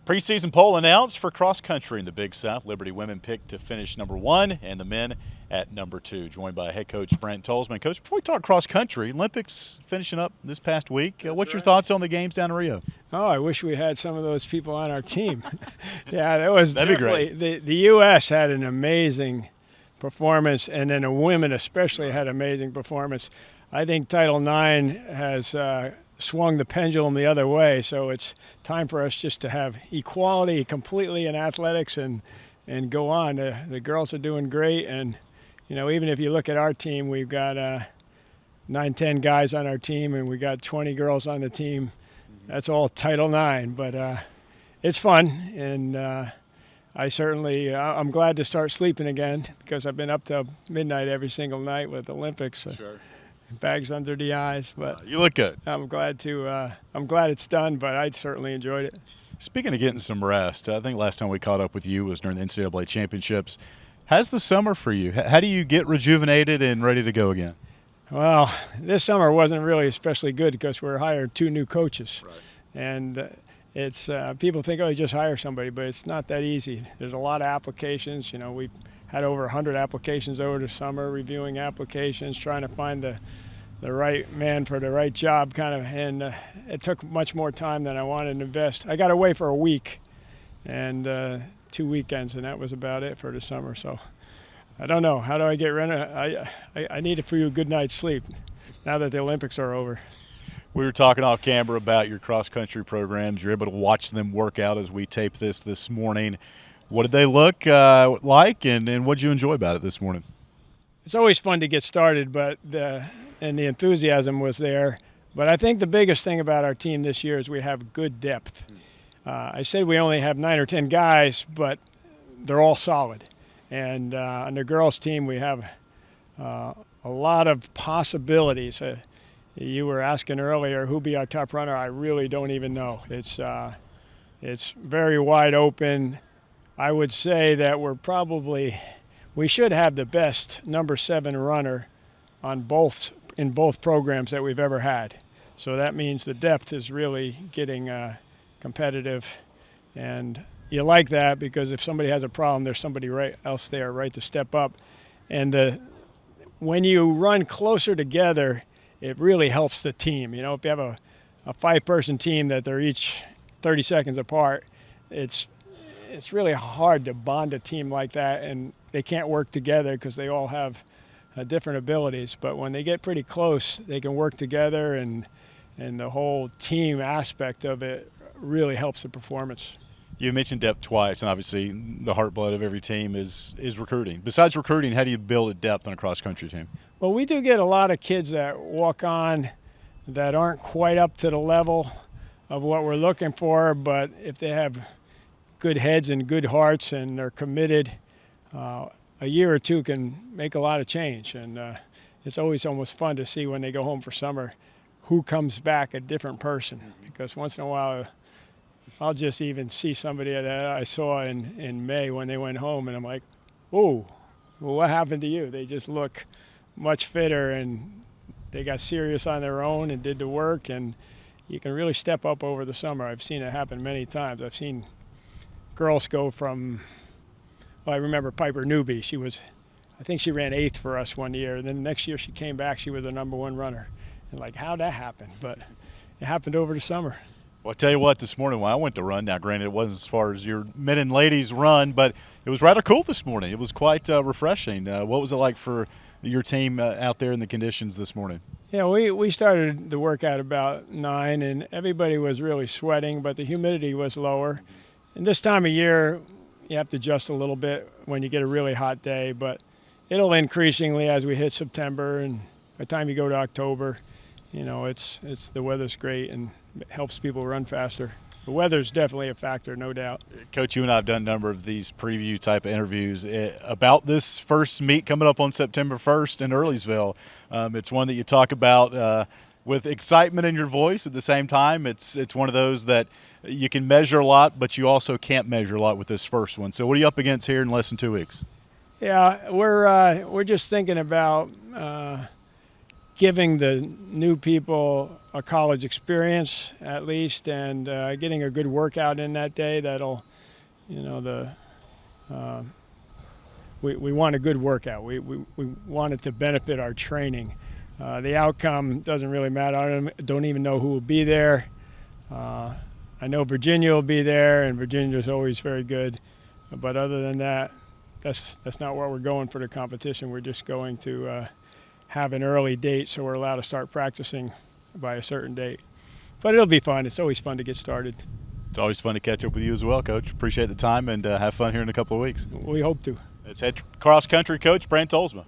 Preseason poll announced for cross country in the Big South. Liberty women picked to finish #1 and the men at #2. Joined by head coach Brant Tolsma. Coach, before we talk cross country, Olympics finishing up this past week. What's your thoughts on the games down in Rio? Oh, I wish we had some of those people on our team. Yeah, that was That'd be great. The U.S. had an amazing performance, and then the women especially had amazing performance. I think Title IX has swung the pendulum the other way, so it's time for us just to have equality completely in athletics and go on. The girls are doing great, and even if you look at our team, we've got 9-10 guys on our team, and we got 20 girls on the team. That's all Title IX, but it's fun, and I'm glad to start sleeping again because I've been up till midnight every single night with Olympics. Sure. Bags under the eyes, but you look good. I'm glad it's done, but I certainly enjoyed it. Speaking of getting some rest, I think last time we caught up with you was during the NCAA championships. How's the summer for you? How do you get rejuvenated and ready to go again? Well, this summer wasn't really especially good because we're hiring 2 new coaches. Right. And it's people think, oh, you just hire somebody, but it's not that easy. There's a lot of applications. We've had over 100 applications over the summer, reviewing applications, trying to find the right man for the right job, and it took much more time than I wanted to invest. I got away for a week and 2 weekends, and that was about it for the summer. So I don't know. How do I get rid of it? I need a few good night's sleep now that the Olympics are over. We were talking off camera about your cross-country programs. You're able to watch them work out as we tape this morning. What did they look like, and what did you enjoy about it this morning? It's always fun to get started, but the enthusiasm was there. But I think the biggest thing about our team this year is we have good depth. I said we only have 9 or 10 guys, but they're all solid. And on the girls' team, we have a lot of possibilities. You were asking earlier who'd be our top runner. I really don't even know. It's very wide open. I would say that we should have the best #7 runner in both programs that we've ever had. So that means the depth is really getting competitive, and you like that because if somebody has a problem, there's somebody else there to step up. And when you run closer together, it really helps the team. If you have a 5-person team that they're each 30 seconds apart, it's really hard to bond a team like that, and they can't work together because they all have different abilities. But when they get pretty close, they can work together, and the whole team aspect of it really helps the performance. You mentioned depth twice, and obviously the heartblood of every team is recruiting. Besides recruiting, how do you build a depth on a cross-country team? Well, we do get a lot of kids that walk on that aren't quite up to the level of what we're looking for, but if they have good heads and good hearts and they're committed, a year or 2 can make a lot of change. And it's always almost fun to see when they go home for summer who comes back a different person, because once in a while I'll just even see somebody that I saw in May when they went home, and I'm like, whoa, well, what happened to you? They just look much fitter, and they got serious on their own and did the work, and you can really step up over the summer. I've seen it happen many times. I've seen girls go from, I remember Piper Newby. I think she ran 8th for us one year, and then the next year she came back, she was the #1 runner. And how'd that happen? But it happened over the summer. Well, I'll tell you what, this morning when I went to run, now granted it wasn't as far as your men and ladies run, but it was rather cool this morning. It was quite refreshing. What was it like for your team out there in the conditions this morning? Yeah, we started the workout about 9, and everybody was really sweating, but the humidity was lower. And this time of year, you have to adjust a little bit when you get a really hot day, but it'll increasingly as we hit September, and by the time you go to October, the weather's great and it helps people run faster. The weather's definitely a factor, no doubt. Coach, you and I have done a number of these preview type of interviews about this first meet coming up on September 1st in Earlysville. It's one that you talk about with excitement in your voice. At the same time, it's one of those that you can measure a lot, but you also can't measure a lot with this first one. So what are you up against here in less than 2 weeks? Yeah, we're just thinking about giving the new people a college experience at least, and getting a good workout in that day. That'll, we want a good workout. We want it to benefit our training. The outcome doesn't really matter. I don't even know who will be there. I know Virginia will be there, and Virginia's always very good. But other than that, that's not what we're going for the competition. We're just going to have an early date so we're allowed to start practicing by a certain date. But it'll be fun. It's always fun to get started. It's always fun to catch up with you as well, Coach. Appreciate the time, and have fun here in a couple of weeks. We hope to. It's head cross country coach Brant Tolsma.